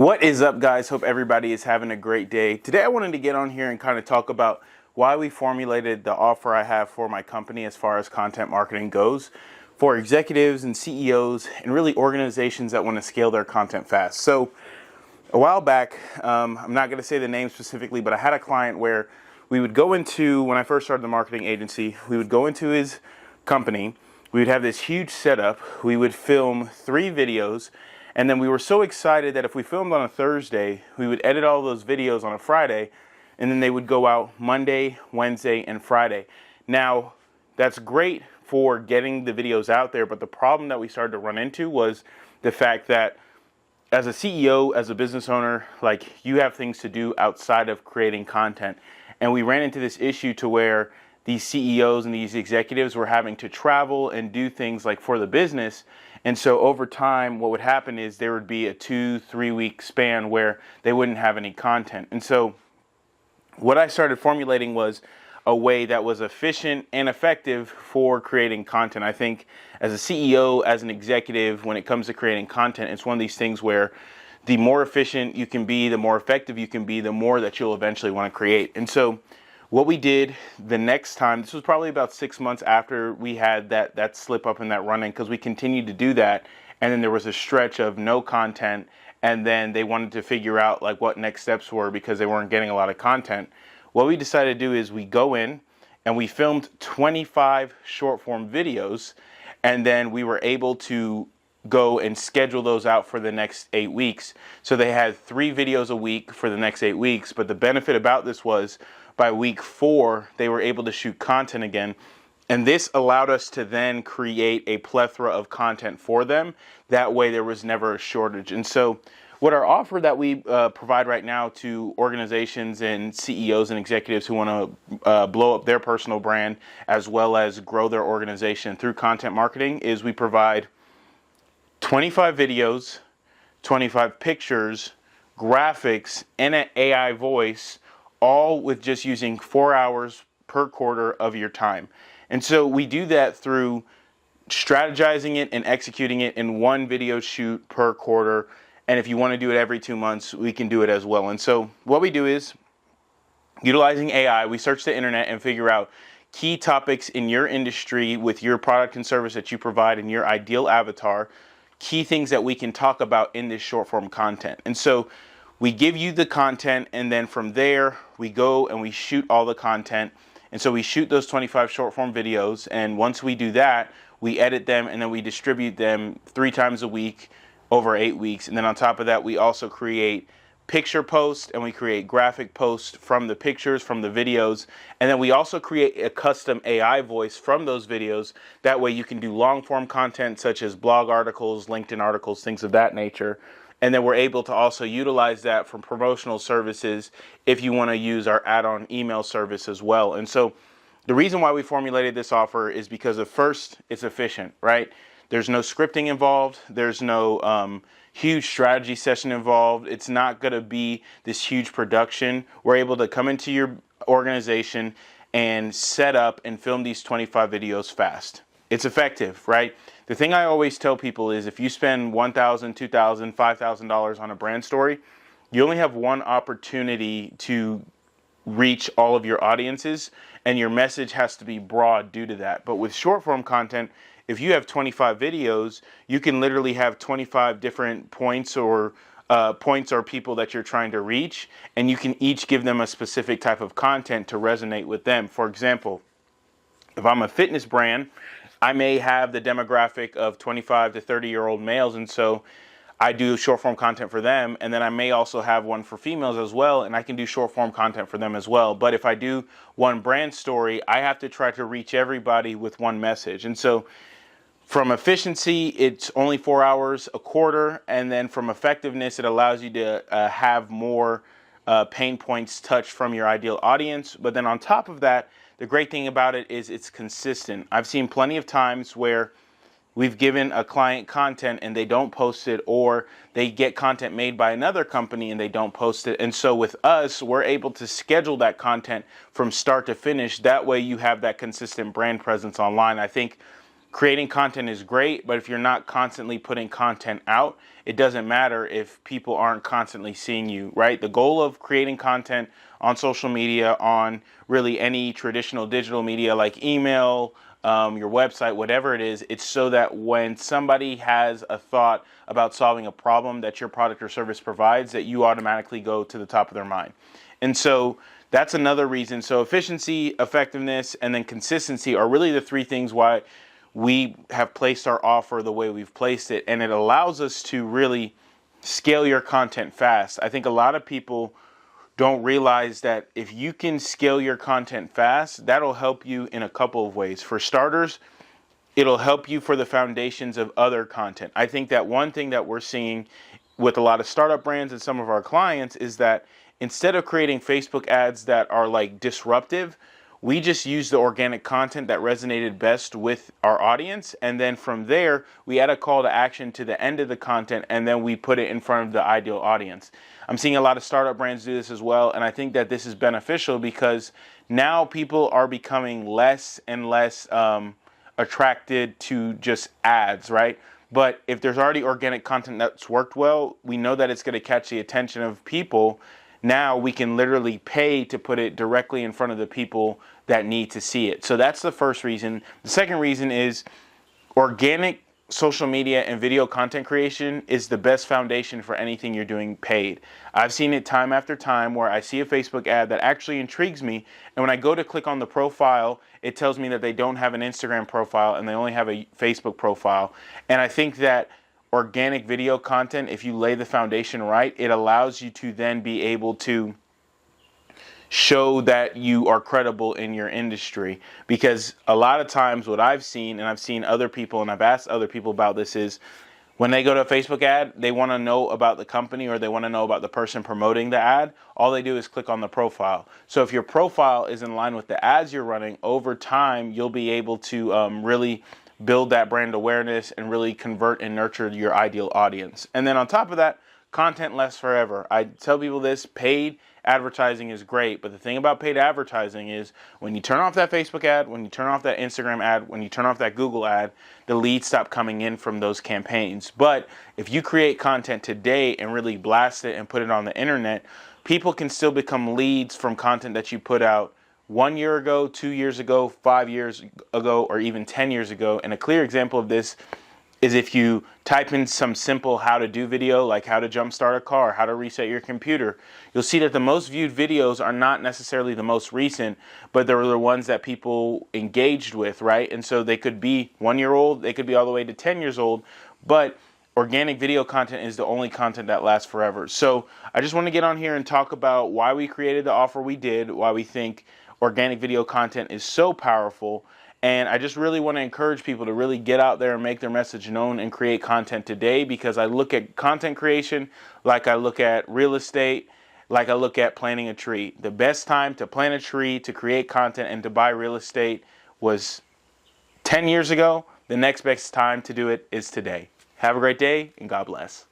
What is up, guys? Hope everybody is having a great day. Today I wanted to get on here and kind of talk about why we formulated the offer I have for my company as far as content marketing goes for executives and CEOs and really organizations that want to scale their content fast. So a while back, I'm not going to say the name specifically, but I had a client where we would go into, when I first started the marketing agency, we would go into his company, we would have this huge setup, we would film 3 videos, and then we were so excited that if we filmed on a Thursday, we would edit all those videos on a Friday, and then they would go out Monday, Wednesday, and Friday. Now, that's great for getting the videos out there, but the problem that we started to run into was the fact that as a CEO, as a business owner, like, you have things to do outside of creating content. And we ran into this issue to where these CEOs and these executives were having to travel and do things like for the business. And so over time, what would happen is there would be a 2-3 week span where they wouldn't have any content. And so what I started formulating was a way that was efficient and effective for creating content. I think as a CEO, as an executive, when it comes to creating content, it's one of these things where the more efficient you can be, the more effective you can be, the more that you'll eventually want to create. And so what we did the next time, this was probably about 6 months after we had that slip up in that run-in, because we continued to do that, and then there was a stretch of no content, and then they wanted to figure out like what next steps were because they weren't getting a lot of content. What we decided to do is we go in and we filmed 25 short form videos, and then we were able to go and schedule those out for the next 8 weeks. So they had 3 videos a week for the next 8 weeks, but the benefit about this was by week 4, they were able to shoot content again. And this allowed us to then create a plethora of content for them. That way there was never a shortage. And so what our offer that we provide right now to organizations and CEOs and executives who want to blow up their personal brand as well as grow their organization through content marketing is we provide 25 videos, 25 pictures, graphics, and an AI voice, all with just using 4 hours per quarter of your time. And so we do that through strategizing it and executing it in 1 video shoot per quarter. And if you want to do it every 2 months, we can do it as well. And so what we do is, utilizing AI, we search the internet and figure out key topics in your industry with your product and service that you provide and your ideal avatar, key things that we can talk about in this short form content. And so we give you the content, and then from there we go and we shoot all the content. And so we shoot those 25 short form videos, and once we do that, we edit them and then we distribute them 3 times a week over 8 weeks. And then on top of that, we also create picture posts and we create graphic posts from the pictures, from the videos. And then we also create a custom AI voice from those videos. That way you can do long form content such as blog articles, LinkedIn articles, things of that nature. And then we're able to also utilize that from promotional services if you want to use our add-on email service as well. And so the reason why we formulated this offer is because of, first, it's efficient, right? There's no scripting involved. There's no huge strategy session involved. It's not going to be this huge production. We're able to come into your organization and set up and film these 25 videos fast. It's effective, right? The thing I always tell people is if you spend $1,000, $2,000, $5,000 on a brand story, you only have one opportunity to reach all of your audiences, and your message has to be broad due to that. But with short form content, if you have 25 videos, you can literally have 25 different points or people that you're trying to reach, and you can each give them a specific type of content to resonate with them. For example, if I'm a fitness brand, I may have the demographic of 25 to 30-year-old males, and so I do short form content for them, and then I may also have one for females as well, and I can do short form content for them as well. But if I do one brand story, I have to try to reach everybody with one message. And so from efficiency, it's only 4 hours a quarter, and then from effectiveness, it allows you to have more pain points touched from your ideal audience. But then on top of that, the great thing about it is it's consistent. I've seen plenty of times where we've given a client content and they don't post it, or they get content made by another company and they don't post it. And so with us, we're able to schedule that content from start to finish. That way you have that consistent brand presence online. I think creating content is great, but if you're not constantly putting content out, it doesn't matter if people aren't constantly seeing you, right? The goal of creating content on social media, on really any traditional digital media like email, your website, whatever it is, it's so that when somebody has a thought about solving a problem that your product or service provides, that you automatically go to the top of their mind. And so that's another reason. So efficiency, effectiveness, and then consistency are really the three things why we have placed our offer the way we've placed it, and it allows us to really scale your content fast. I think a lot of people don't realize that if you can scale your content fast, that'll help you in a couple of ways. For starters, it'll help you for the foundations of other content. I think that one thing that we're seeing with a lot of startup brands and some of our clients is that instead of creating Facebook ads that are like disruptive, we just use the organic content that resonated best with our audience. And then from there, we add a call to action to the end of the content, and then we put it in front of the ideal audience. I'm seeing a lot of startup brands do this as well. And I think that this is beneficial because now people are becoming less and less attracted to just ads, right? But if there's already organic content that's worked well, we know that it's going to catch the attention of people. Now we can literally pay to put it directly in front of the people that need to see it. So that's the first reason. The second reason is organic social media and video content creation is the best foundation for anything you're doing paid. I've seen it time after time where I see a Facebook ad that actually intrigues me, and when I go to click on the profile, it tells me that they don't have an Instagram profile and they only have a Facebook profile. And I think that organic video content, if you lay the foundation right, it allows you to then be able to show that you are credible in your industry. Because a lot of times what I've seen, and I've seen other people, and I've asked other people about this, is when they go to a Facebook ad, they want to know about the company or they want to know about the person promoting the ad. All they do is click on the profile. So if your profile is in line with the ads you're running, over time you'll be able to really build that brand awareness and really convert and nurture your ideal audience. And then on top of that, content lasts forever. I tell people this, paid advertising is great, but the thing about paid advertising is when you turn off that Facebook ad, when you turn off that Instagram ad, when you turn off that Google ad, the leads stop coming in from those campaigns. But if you create content today and really blast it and put it on the internet, people can still become leads from content that you put out 1 year ago, 2 years ago, 5 years ago, or even 10 years ago. And a clear example of this is if you type in some simple how to do video, like how to jumpstart a car, how to reset your computer, you'll see that the most viewed videos are not necessarily the most recent, but they're the ones that people engaged with, right? And so they could be 1 year old, they could be all the way to 10 years old, but organic video content is the only content that lasts forever. So I just want to get on here and talk about why we created the offer we did, why we think organic video content is so powerful. And I just really want to encourage people to really get out there and make their message known and create content today, because I look at content creation like I look at real estate, like I look at planting a tree. The best time to plant a tree, to create content, and to buy real estate was 10 years ago. The next best time to do it is today. Have a great day, and God bless.